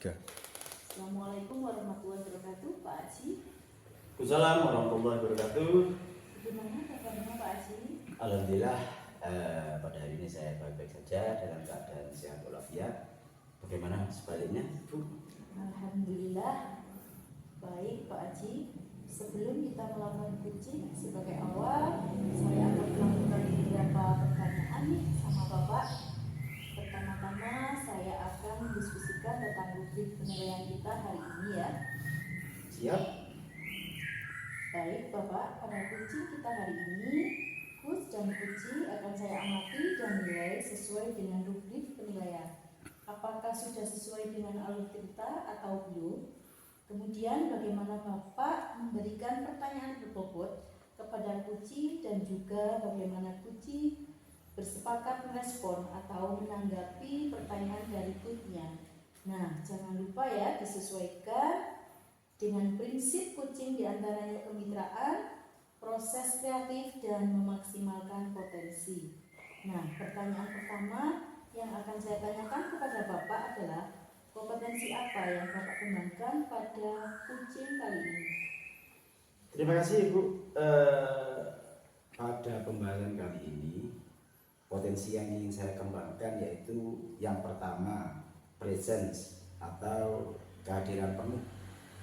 3. Assalamualaikum warahmatullahi wabarakatuh, Pak Haji. Waalaikumsalam warahmatullahi wabarakatuh. Gimana kabarnya Pak Haji? Alhamdulillah pada hari ini saya baik-baik saja dalam keadaan sehat walafiat. Bagaimana sebaliknya, Bu? Alhamdulillah baik Pak Haji. Sebelum kita melakukan coaching sebagai awal, saya akan melakukan beberapa pertanyaan nih sama Bapak. Pertama-tama saya akan mendiskusikan tentang rubrik penilaian kita hari ini ya. Siap? Baik Bapak, pada coaching kita hari ini, coach dan coaching akan saya amati dan nilai sesuai dengan rubrik penilaian. Apakah sudah sesuai dengan alur cerita atau belum? Kemudian bagaimana Bapak memberikan pertanyaan berbobot kepada coaching dan juga bagaimana coaching bersepakat merespon atau menanggapi pertanyaan dari coachnya. Nah, jangan lupa ya disesuaikan dengan prinsip coaching diantaranya kemitraan, proses kreatif, dan memaksimalkan potensi. Nah, pertanyaan pertama yang akan saya tanyakan kepada Bapak adalah kompetensi apa yang Bapak kembangkan pada coaching kali ini? Terima kasih, Bu. Pada pembahasan kali ini, potensi yang ingin saya kembangkan yaitu yang pertama, presence atau kehadiran penuh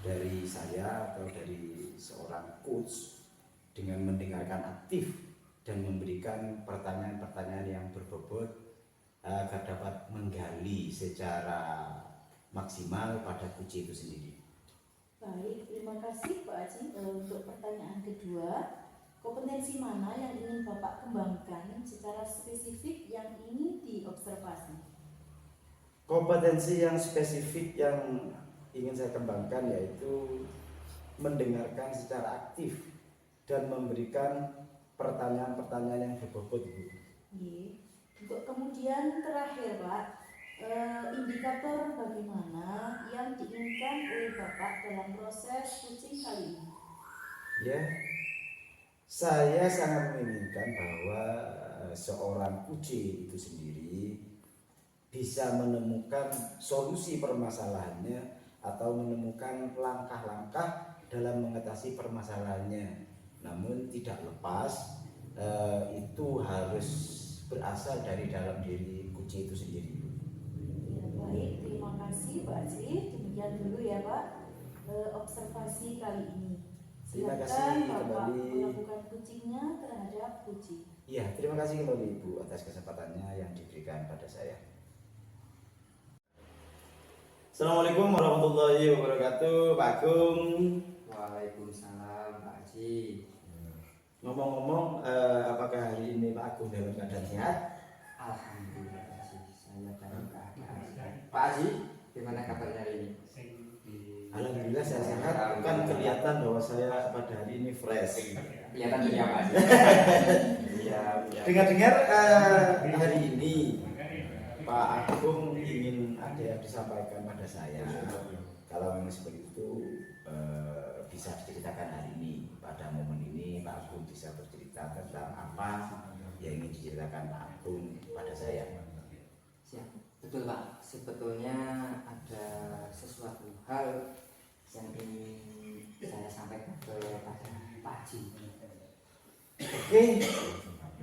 dari saya atau dari seorang coach dengan mendengarkan aktif dan memberikan pertanyaan-pertanyaan yang berbobot agar dapat menggali secara maksimal pada coach itu sendiri. Baik, terima kasih Pak Haji. Untuk pertanyaan kedua, kompetensi mana yang ingin Bapak kembangkan secara spesifik yang ingin diobservasi? Kompetensi yang spesifik yang ingin saya kembangkan yaitu mendengarkan secara aktif dan memberikan pertanyaan-pertanyaan yang berbobot, Bu. Untuk kemudian terakhir Pak, indikator bagaimana yang diinginkan oleh Bapak dalam proses coaching kali ini? Ya, saya sangat menginginkan bahwa seorang coach itu sendiri bisa menemukan solusi permasalahannya atau menemukan langkah-langkah dalam mengatasi permasalahannya. Namun tidak lepas itu harus berasal dari dalam diri coach itu sendiri. Ya, baik, terima kasih Pak Haji. Demikian dulu ya Pak observasi kali ini. Terima kasih Silakan Bapak kembali. melakukan coachingnya terhadap coaching. Iya, terima kasih kembali Ibu atas kesempatannya yang diberikan pada saya. Assalamualaikum warahmatullahi wabarakatuh, Pak Agung. Waalaikumsalam Pak Haji. Ngomong-ngomong, apakah hari ini Pak Agung dalam keadaan sehat? Alhamdulillah Pak Haji, saya dalam keadaan sehat. Pak Haji, gimana kabarnya hari ini? Alhamdulillah saya sehat. Kan kelihatan bahwa saya pada hari ini fresh. Kelihatan ya Pak Haji. Iya. Dengar-dengar hari ini Pak Agung ingin ada yang disampaikan pada saya. Kalau memang seperti itu bisa diceritakan hari ini. Pada momen ini Pak Agung bisa bercerita tentang apa yang ingin diceritakan Pak Agung pada saya. Siap. Betul Pak, sebetulnya ada sesuatu hal yang ingin saya sampaikan kepada Pak Haji. Oke,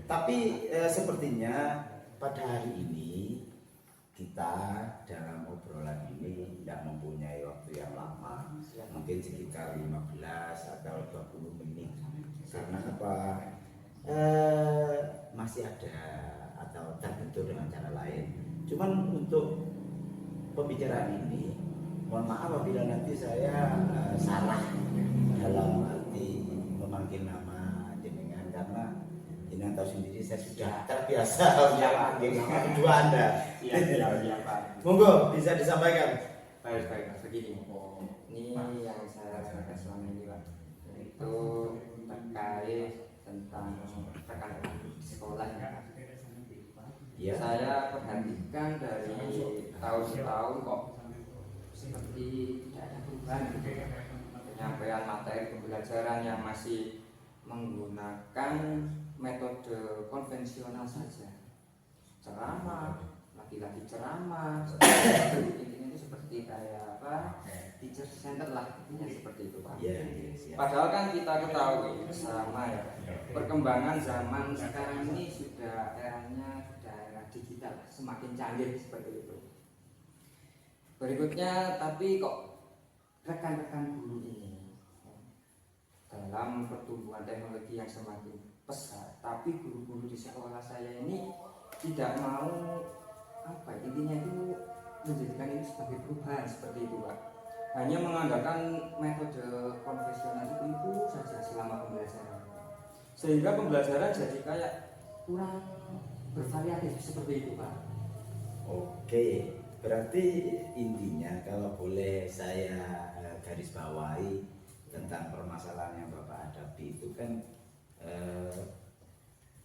tapi sepertinya pada hari ini kita dalam obrolan ini tidak mempunyai waktu yang lama, mungkin sekitar 15 atau 20 menit. Karena apa? Masih ada atau terbentur dengan cara lain. Cuman untuk pembicaraan ini, mohon maaf apabila nanti saya salah dalam arti memanggil nama jenengan, karena jenengan tahu sendiri saya sudah terbiasa memanggil nama kedua Anda. Iya Pak. Monggo bisa disampaikan. Baik begini. Ini yang saya rasakan selama ini Pak, itu terkait tentang rekan-rekan di sekolah. Ya. Saya perhatikan dari tahun ke tahun kok seperti tidak ada perubahan gitu. Penyampaian materi pembelajaran yang masih menggunakan metode konvensional saja. Ceramah, lagi-lagi ceramah, intinya itu seperti seperti kayak apa teacher center lah, intinya seperti itu Pak. Iya, iya, siap. Padahal kan kita ketahui bersama ya, perkembangan zaman sekarang ini sudah era digital, semakin canggih seperti itu. Berikutnya, tapi kok rekan-rekan guru ini dalam pertumbuhan teknologi yang semakin pesat, tapi guru-guru di sekolah saya ini tidak mau intinya itu menjadikan ini sebagai perubahan seperti itu Pak. Hanya mengandalkan metode konvensional itu saja selama pembelajaran, sehingga pembelajaran jadi kayak kurang bervariatif seperti itu Pak. Oke, berarti intinya kalau boleh saya garis bawahi tentang permasalahan yang Bapak hadapi itu kan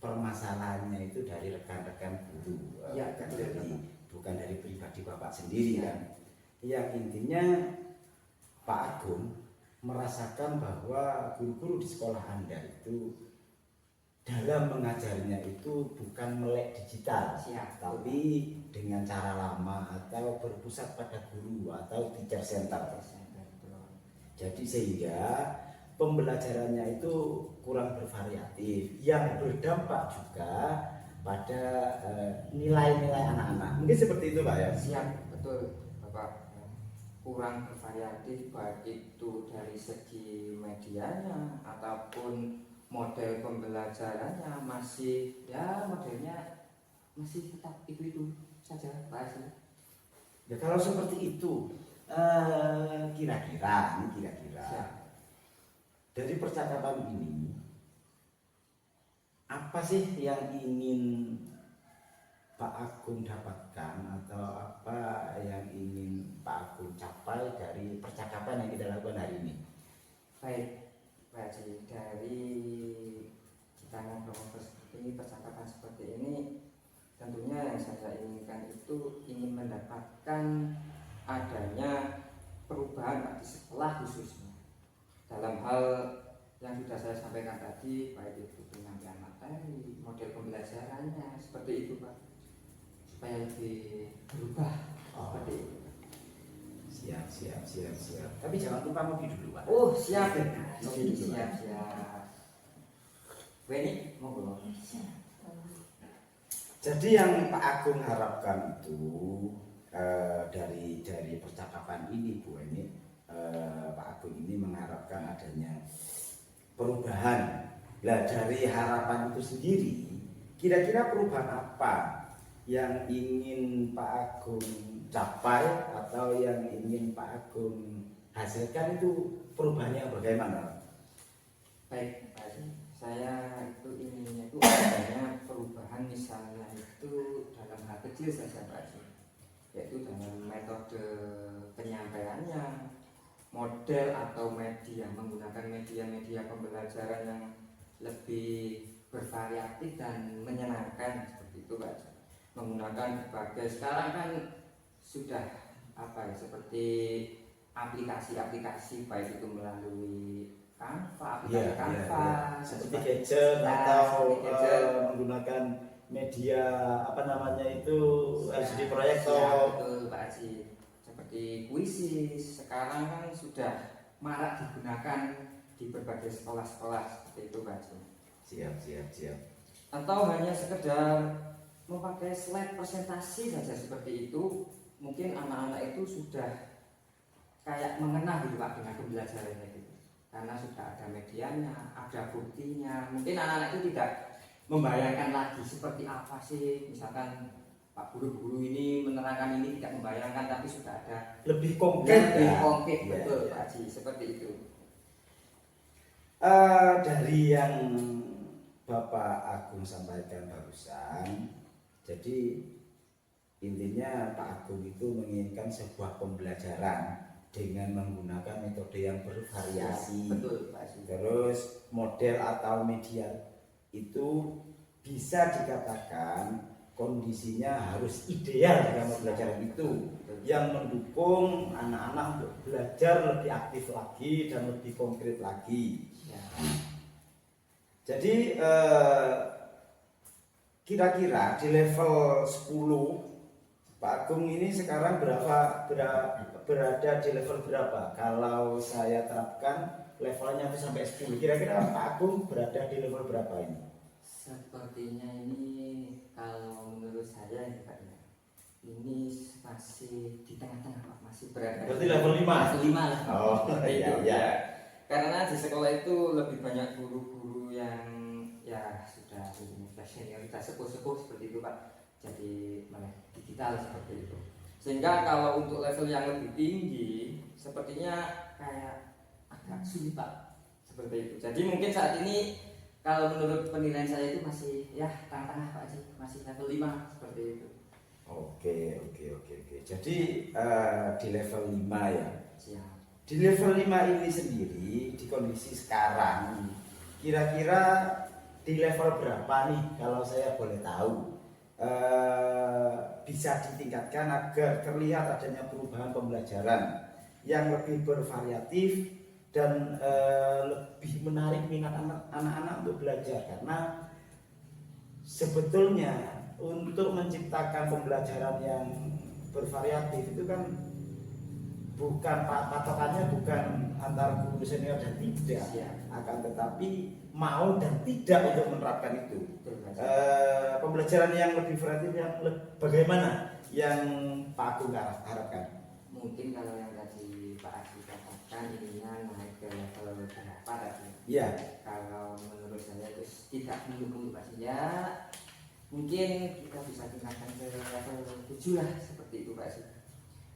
permasalahannya itu dari rekan-rekan guru, Ya, bukan dari pribadi Bapak sendiri Ya. kan. Yang intinya Pak Agung merasakan bahwa guru-guru di sekolah Anda itu dalam mengajarnya itu bukan melek digital, Siap. tapi dengan cara lama atau berpusat pada guru atau teacher center. Jadi sehingga pembelajarannya itu kurang bervariatif, yang berdampak juga pada nilai-nilai anak-anak. Mungkin seperti itu Pak ya? Siap, betul Bapak. Kurang bervariatif baik itu dari segi medianya ataupun model pembelajarannya, masih ya modelnya masih tetap itu saja Pak. Ya kalau seperti itu kira-kira Siap. dari percakapan ini apa sih yang ingin Pak Agung dapatkan atau apa yang ingin Pak Agung capai dari percakapan yang kita lakukan hari ini? Baik Pak Haji, dari kita ngobrol seperti ini, percakapan seperti ini, tentunya yang saya inginkan itu ingin mendapatkan adanya perubahan Pak di sekolah khususnya dalam hal yang sudah saya sampaikan tadi, baik itu penyampaian materi, model pembelajarannya, seperti itu Pak, supaya lebih berubah seperti itu. Siap. Tapi jangan lupa ngopi dulu Pak. Oh siap, Ngopi dulu, Pak. siap. Weni mau belum? Jadi yang Pak Agung harapkan itu dari percakapan ini Bu ini, Pak Agung ini mengharapkan adanya perubahan. Nah dari harapan itu sendiri, kira-kira perubahan apa yang ingin Pak Agung capai atau yang ingin Pak Agung hasilkan, itu perubahannya bagaimana? Baik Pak Haji, saya itu inginnya itu adanya perubahan, misalnya itu dalam hal kecil saja Pak Haji, yaitu dalam metode penyampaiannya, model atau media, menggunakan media pembelajaran yang lebih bervariatif dan menyenangkan seperti itu Pak Haji. Menggunakan berbagai, sekarang kan sudah seperti aplikasi-aplikasi, baik itu melalui Canva, aplikasi Canva, seperti gadget atau menggunakan media LCD proyektor. Betul Pak Haji, seperti kuisis sekarang kan sudah marak digunakan di berbagai sekolah-sekolah seperti itu Pak Haji. Siap. Atau hanya sekedar memakai slide presentasi saja seperti itu, mungkin anak-anak itu sudah kayak mengenal gitu Pak dengan pembelajarannya gitu, karena sudah ada medianya, ada buktinya. Mungkin anak-anak itu tidak membayangkan lagi seperti apa sih, misalkan Pak guru-guru ini menerangkan ini, tidak membayangkan, tapi sudah ada Lebih konkret. Betul Pak Haji, seperti itu. Dari yang Bapak Agung sampaikan barusan, jadi intinya Pak Agung itu menginginkan sebuah pembelajaran dengan menggunakan metode yang bervariasi. Betul Pak Haji. Terus model atau media itu bisa dikatakan kondisinya harus ideal dalam pembelajaran itu, yang mendukung anak-anak untuk belajar lebih aktif lagi dan lebih konkret lagi. Ya. Jadi kira-kira di level 10 Pak Agung ini sekarang berada di level berapa? Kalau saya terapkan levelnya itu sampai 10. Kira-kira Pak Agung berada di level berapa ini? Sepertinya ini kalau menurut saya ya Pak ya, ini masih di tengah-tengah Pak, masih berada Berarti level 5? level 5 lah Pak. Oh Seperti iya, itu, iya. ya. Karena di sekolah itu lebih banyak guru-guru yang ya sudah senioritas sepuh-sepuh seperti itu Pak, jadi melek digital seperti itu, sehingga kalau untuk level yang lebih tinggi sepertinya kayak agak sulit Pak, seperti itu. Jadi mungkin saat ini kalau menurut penilaian saya itu masih ya tengah-tengah Pak Haji, masih level 5 seperti itu. Oke. Jadi di level 5 ya. Siap. Di level 5 ini sendiri di kondisi sekarang kira-kira di level berapa nih kalau saya boleh tahu, bisa ditingkatkan agar terlihat adanya perubahan pembelajaran yang lebih bervariatif dan lebih menarik minat anak-anak untuk belajar. Karena sebetulnya untuk menciptakan pembelajaran yang bervariatif itu kan bukan patokannya bukan antara guru senior dan tidak, akan tetapi mau dan tidak untuk menerapkan itu. Pembelajaran yang lebih variatif yang bagaimana yang Pak Agung harapkan? Mungkin kalau yang tadi Pak Haji katakan ininya naik ke level berapa tadi? Iya. Kalau menurut saya itu tidak mendukung Pak Haji, ya mungkin kita bisa tingkatkan ke level 7 lah seperti itu Pak Haji.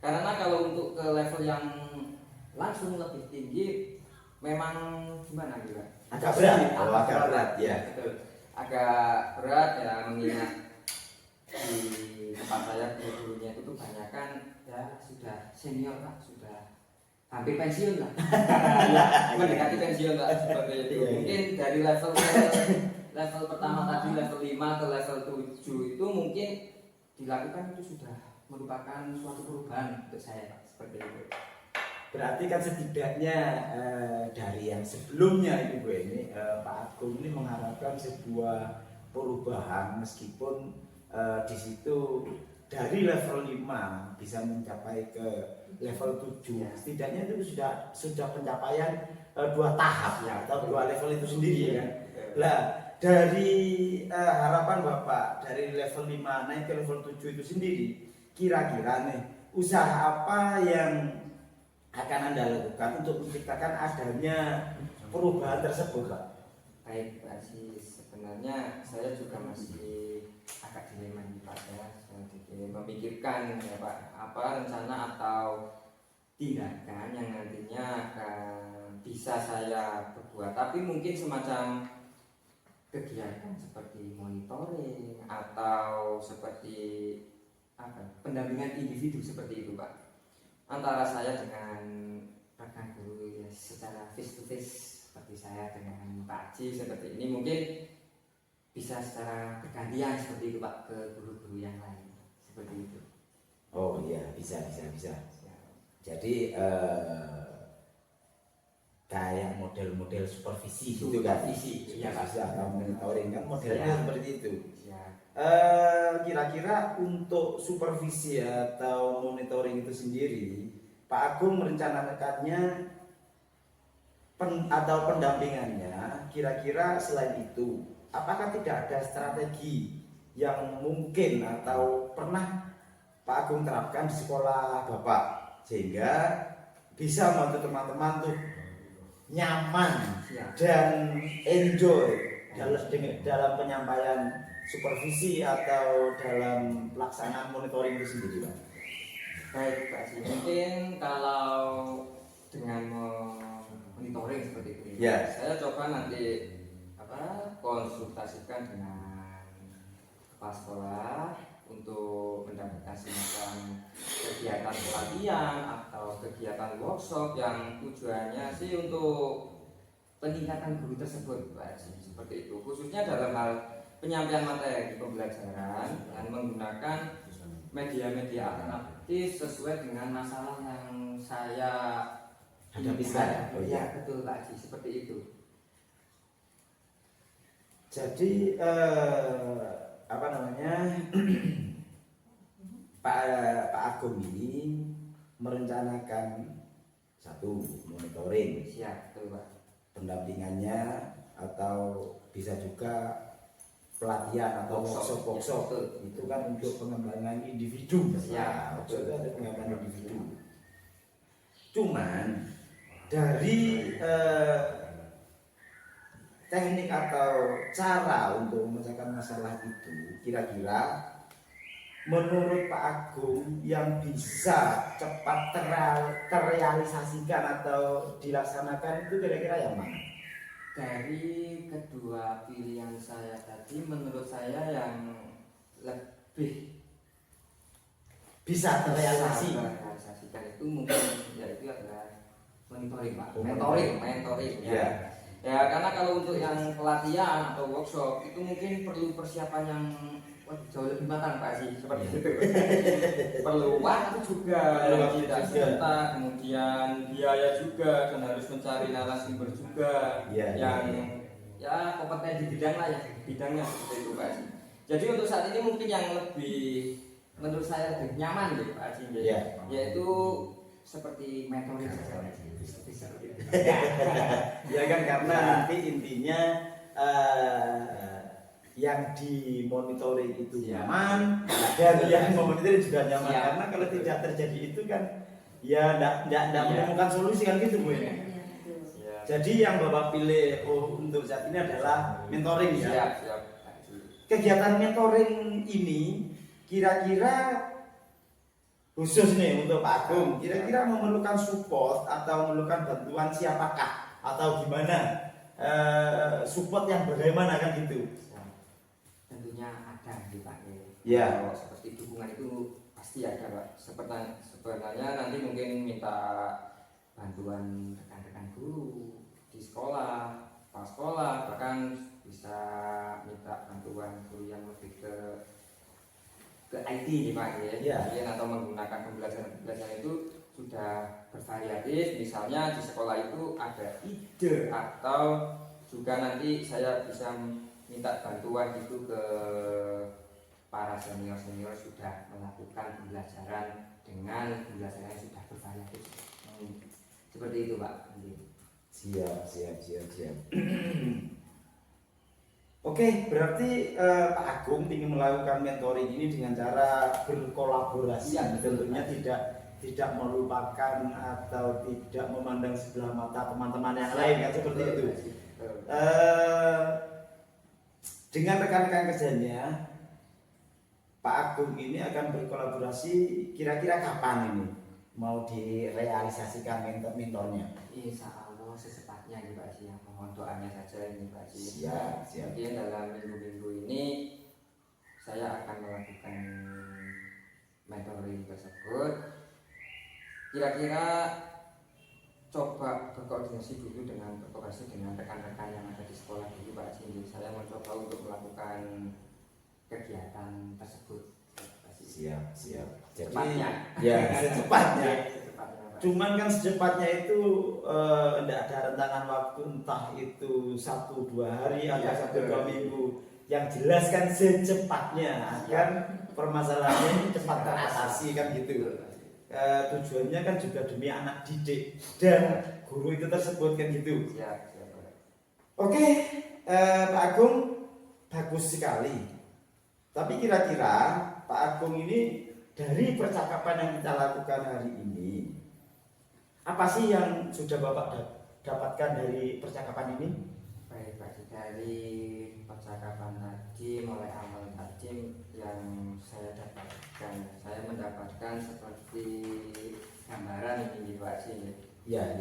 Karena kalau untuk ke level yang langsung lebih tinggi memang gimana gitu Pak? Agak berat ya. Betul. Agak berat ya, mengingat di tempat saya guru-gurunya itu tuh banyak kan ya sudah senior Pak, sudah hampir pensiun lah. Ya, mendekati pensiun Pak, seperti itu. Mungkin dari level pertama tadi level 5 ke level 7 itu mungkin dilakukan itu sudah merupakan suatu perubahan untuk saya Pak, seperti itu. Berarti kan setidaknya dari yang sebelumnya Ibu ini Pak Agung ini mengharapkan sebuah perubahan meskipun di situ dari level 5 bisa mencapai ke level 7. Ya. Setidaknya itu sudah pencapaian 2 tahap ya, atau 2 level itu sendiri ya. Lah dari harapan Bapak dari level 5 naik ke level 7 itu sendiri, kira-kira nih usaha apa yang akan Anda lakukan untuk menciptakan adanya perubahan tersebut Pak? Baik Pak Haji, sebenarnya saya juga masih agak dilema nih Pak ya, memikirkan ya Pak apa rencana atau tindakan yang nantinya akan bisa saya berbuat, tapi mungkin semacam kegiatan seperti monitoring atau seperti apa pendampingan individu seperti itu Pak, antara saya dengan rekan guru ya secara face to face seperti saya dengan Pak Haji seperti ini, mungkin bisa secara bergantian seperti itu Pak ke guru-guru yang lain seperti itu. Oh iya, bisa. Jadi kayak model-model supervisi gitu kan? Iya, Atau monitoring kan modelnya Ya. seperti itu. Ya. Kira-kira untuk supervisi atau monitoring itu sendiri, Pak Agung merencanakannya atau pendampingannya kira-kira selain itu, apakah tidak ada strategi yang mungkin atau pernah Pak Agung terapkan di sekolah Bapak sehingga bisa membantu teman-teman tuh nyaman dan enjoy dalam penyampaian supervisi atau dalam pelaksanaan monitoring itu sendiri Pak? Baik Pak Haji, mungkin kalau dengan monitoring seperti itu Ya. saya coba nanti konsultasikan dengan kepala sekolah untuk mendapatkan semacam kegiatan pelatihan atau kegiatan workshop yang tujuannya sih untuk peningkatan guru tersebut Pak Haji, seperti itu, khususnya dalam hal penyampaian materi pembelajaran dan menggunakan media-media alternatif sesuai dengan masalah yang saya Hadapi sekarang. Oh, ya betul Pak Haji, seperti itu. Jadi Pak Agung ini merencanakan satu monitoring Siap, betul Pak. pendampingannya atau bisa juga pelatihan atau workshop itu kan untuk pengembangan individu. Siap, Workshop itu ada pengembangan individu. Cuman dari teknik atau cara untuk memecahkan masalah itu, kira-kira menurut Pak Agung yang bisa cepat terrealisasikan atau dilaksanakan itu kira-kira yang mana? Dari kedua pilihan saya tadi, menurut saya yang lebih Bisa terrealisasikan itu mungkin yaitu adalah mentoring Pak. Mentoring ya. Ya karena kalau untuk yang pelatihan atau workshop itu mungkin perlu persiapan yang jauh lebih matang Pak sih, seperti itu. Perlu waktu juga, tidak serta, kemudian biaya juga, dan harus mencari narasumber juga yang ya kompeten di bidang lah ya, bidangnya seperti itu Pak sih. Jadi untuk saat ini mungkin yang lebih menurut saya lebih nyaman gitu Pak sih, yaitu seperti mentoring saja. Ya kan, karena nanti intinya yang dimonitoring itu nyaman dan yang memonitoring juga nyaman. Karena kalau tidak terjadi itu kan ya tidak menemukan solusi kan gitu Bu. Jadi yang Bapak pilih untuk saat ini adalah mentoring ya. Kegiatan mentoring ini kira-kira khusus nih untuk Pak Agung, kira-kira memerlukan support atau memerlukan bantuan siapakah atau gimana, support yang bagaimana kan gitu? Tentunya ada di Pak. Ya. Kalau seperti dukungan itu pasti ada Pak. Sebenarnya nanti mungkin minta bantuan rekan-rekan guru di sekolah, kepala sekolah, bahkan bisa minta bantuan guru yang lebih ke IT nih Pak ya. Atau menggunakan pembelajaran itu sudah bervariatif. Misalnya di sekolah itu ada ide atau juga nanti saya bisa minta bantuan itu ke para senior sudah melakukan pembelajaran dengan pembelajaran yang sudah bervariatif. Seperti itu Pak. Siap. Oke, berarti Pak Agung ingin melakukan mentoring ini dengan cara berkolaborasi, tentunya tidak melupakan atau tidak memandang sebelah mata teman-teman yang lain kan seperti itu. Dengan rekan-rekan kerjanya, Pak Agung ini akan berkolaborasi kira-kira kapan ini mau direalisasikan mentornya? Insya Allah secepatnya nih Pak Sih, mohon doanya saja ini Pak Sih. Siap. Mungkin dalam minggu-minggu ini saya akan melakukan mentoring tersebut. Kira-kira coba berkoordinasi dengan rekan-rekan yang ada di sekolah dulu Pak Sih. Saya mencoba untuk melakukan kegiatan tersebut. Siap. Cepatnya. Ya, secepatnya. Cuman kan secepatnya itu tidak ada rentangan waktu, entah itu 1-2 hari atau 1-2 minggu. Yang jelas kan secepatnya agar permasalahannya ini cepat teratasi kan gitu. Tujuannya kan juga demi anak didik dan guru itu tersebut kan gitu. Oke, Pak Agung bagus sekali. Tapi kira-kira Pak Agung ini dari percakapan yang kita lakukan hari ini, apa sih yang sudah Bapak dapatkan dari percakapan ini? Baik Pak, dari percakapan tadi mulai awal tadi yang saya dapatkan, saya mendapatkan seperti gambaran ini Pak sih.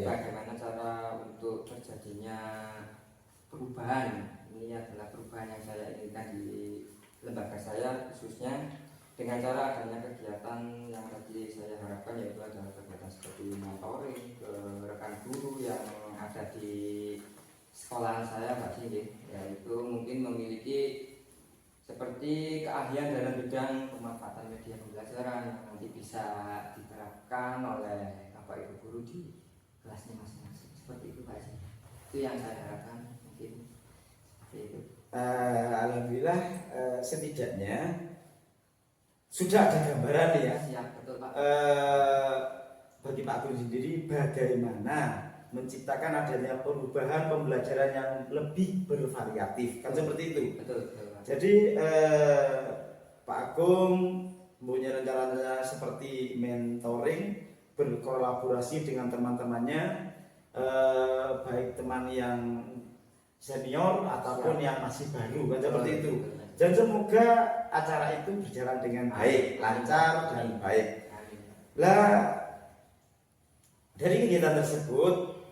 Bagaimana cara untuk terjadinya perubahan. Ini adalah perubahan yang saya inginkan di lembaga saya khususnya dengan cara adanya kegiatan yang tadi saya harapkan, yaitu adalah kegiatan seperti mentoring ke rekan guru yang ada di sekolahan saya Pak Sindi, yaitu mungkin memiliki seperti keahlian dalam bidang pemanfaatan media pembelajaran yang nanti bisa diterapkan oleh Bapak Ibu guru di kelasnya masing-masing. Seperti itu Pak Sindi. Itu yang saya harapkan mungkin seperti itu. Alhamdulillah, setidaknya sudah ada gambaran ya. Siap, betul Pak. Bagi Pak Agung sendiri bagaimana menciptakan adanya perubahan pembelajaran yang lebih bervariatif, kan seperti itu. Betul, betul Pak. Jadi Pak Agung punya rencana seperti mentoring, berkolaborasi dengan teman-temannya, baik teman yang senior ataupun yang masih baru, kan seperti itu. Dan semoga acara itu berjalan dengan baik, lancar dan baik. Lah, dari kegiatan tersebut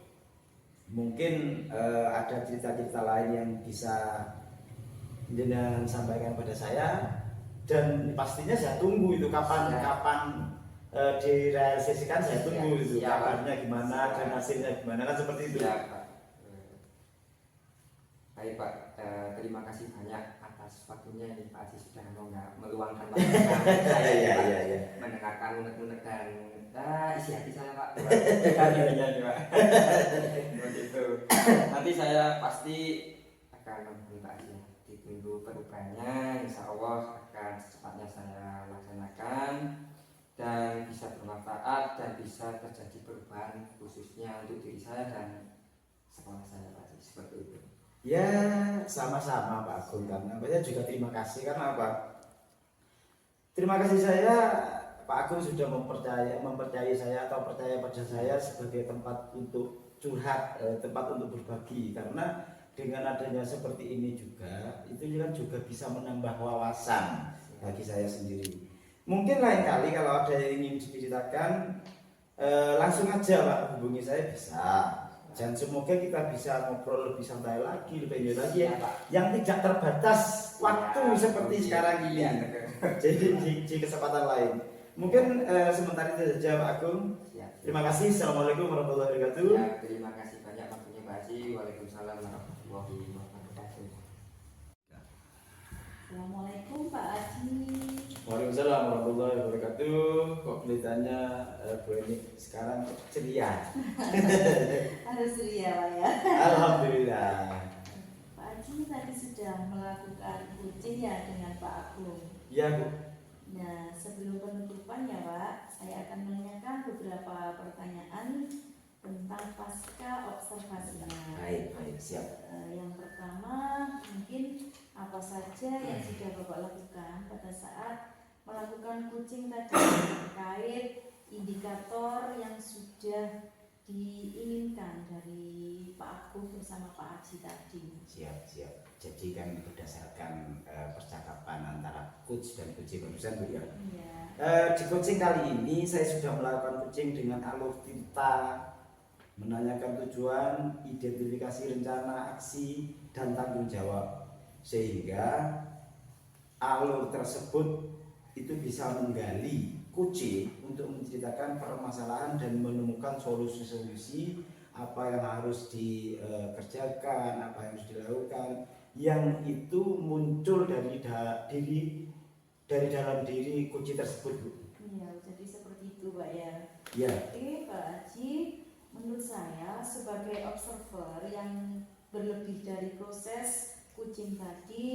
mungkin ada cerita-cerita lain yang bisa jenengan sampaikan pada saya, dan pastinya saya tunggu itu kapan direalisasikan. Saya tunggu itu kabarnya gimana dan hasilnya gimana, kan seperti itu. Ya, Pak. Baik Pak, terima kasih banyak atas waktunya ini Pak Haji sudah meluangkan waktu saya mendengarkan unek-unek dan isi hati saya Pak. Begitu. Nanti saya pasti akan menghubungi Pak Haji. Ditunggu perubahannya, insya Allah akan secepatnya saya laksanakan dan bisa bermanfaat dan bisa terjadi perubahan khususnya untuk diri saya dan sekolah saya Pak Haji, seperti itu. Ya, sama-sama Pak Agung, karena saya juga terima kasih. Karena apa? Terima kasih saya, Pak Agung sudah mempercayai saya atau percaya pada saya sebagai tempat untuk curhat, tempat untuk berbagi. Karena dengan adanya seperti ini juga, itu kan juga bisa menambah wawasan bagi saya sendiri. Mungkin lain kali kalau ada yang ingin diceritakan, langsung aja Pak hubungi saya bisa. Dan semoga kita bisa ngobrol lebih santai lagi, lebih lanjut lagi ya, yang tidak terbatas waktu seperti sekarang ini. Jadi di kesempatan lain. Mungkin sementara itu saja Pak Agung. Terima kasih. Assalamualaikum warahmatullahi wabarakatuh. Ya, terima kasih banyak waktunya Pak Haji. Waalaikumsalam warahmatullahi wabarakatuh. Assalamualaikum Pak Haji. Waalaikumsalam warahmatullahi wabarakatuh. Kok kelihatannya Bu Eni sekarang ceria. Harus ceria Pak ya. Alhamdulillah. Pak Haji tadi sudah melakukan coaching ya dengan Pak Agung. Iya Bu. Nah, sebelum penutupan ya Pak, saya akan menanyakan beberapa pertanyaan tentang pasca observasinya. Baik, siap. Yang pertama, mungkin apa saja yang sudah Bapak lakukan pada saat melakukan coaching tadi terkait indikator yang sudah diinginkan dari Pak Agung bersama Pak Haji tadi. Siap. Jadi kan berdasarkan percakapan antara coach dan coaching barusan Bu ya. Iya. Di coaching kali ini saya sudah melakukan coaching dengan alur tinta, menanyakan tujuan, identifikasi rencana aksi dan tanggung jawab, sehingga alur tersebut itu bisa menggali coaching untuk menceritakan permasalahan dan menemukan solusi-solusi apa yang harus dikerjakan, apa yang harus dilakukan, yang itu muncul dari dalam diri coaching tersebut Bu. Iya, jadi seperti itu Pak ya. Ya. Oke Pak Haji, menurut saya sebagai observer yang berlebih dari proses coaching tadi,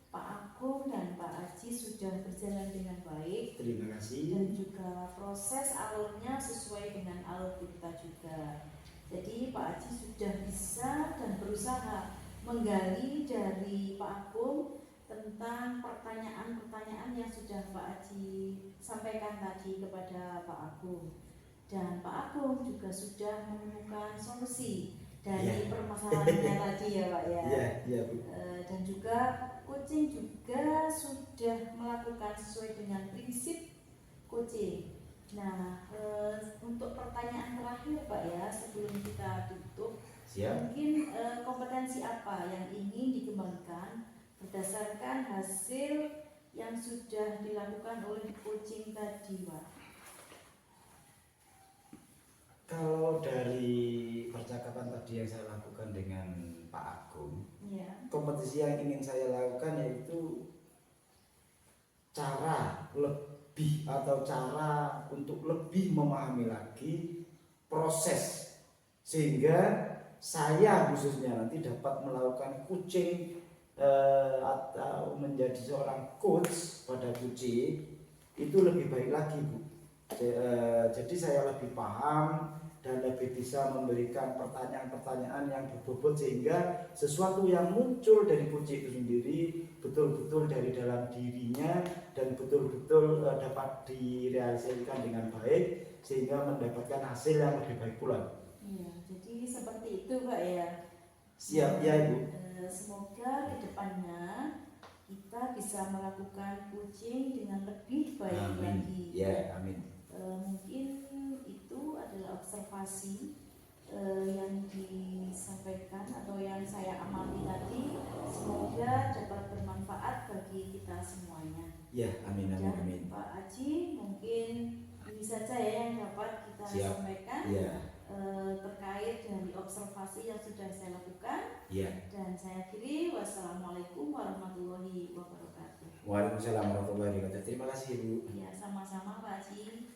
Pak Agung dan Pak Haji sudah berjalan dengan baik. Terima kasih. Dan juga proses alurnya sesuai dengan alur kita juga. Jadi Pak Haji sudah bisa dan berusaha menggali dari Pak Agung tentang pertanyaan-pertanyaan yang sudah Pak Haji sampaikan tadi kepada Pak Agung. Dan Pak Agung juga sudah menemukan solusi dari permasalahannya tadi ya Pak ya. Iya Bu. Dan juga coaching juga sudah melakukan sesuai dengan prinsip coaching. Nah, untuk pertanyaan terakhir Pak ya, sebelum kita tutup, mungkin kompetensi apa yang ingin dikembangkan berdasarkan hasil yang sudah dilakukan oleh coaching tadi Pak? Kalau dari percakapan tadi yang saya lakukan dengan Pak Agung, kompetisi yang ingin saya lakukan yaitu cara lebih atau cara untuk lebih memahami lagi proses, sehingga saya khususnya nanti dapat melakukan coaching atau menjadi seorang coach pada coaching itu lebih baik lagi Bu. Jadi saya lebih paham dan lebih bisa memberikan pertanyaan-pertanyaan yang berbobot sehingga sesuatu yang muncul dari Puji itu sendiri betul-betul dari dalam dirinya dan betul-betul dapat direalisasikan dengan baik sehingga mendapatkan hasil yang lebih baik pula. Iya, jadi seperti itu Pak ya. Siap ya Ibu. Semoga kedepannya kita bisa melakukan coaching dengan lebih baik lagi. Ya, amin. Mungkin itu adalah observasi yang disampaikan atau yang saya amati tadi. Semoga dapat bermanfaat bagi kita semuanya. Ya, amin, amin, Dan amin. Pak Aji, mungkin ini saja ya yang dapat kita sampaikan. Ya. Terkait dari observasi yang sudah saya lakukan. Ya. Dan saya akhiri, wassalamualaikum warahmatullahi wabarakatuh. Waalaikumsalam warahmatullahi wabarakatuh. Terima kasih Bu. Ya, sama-sama Pak Haji.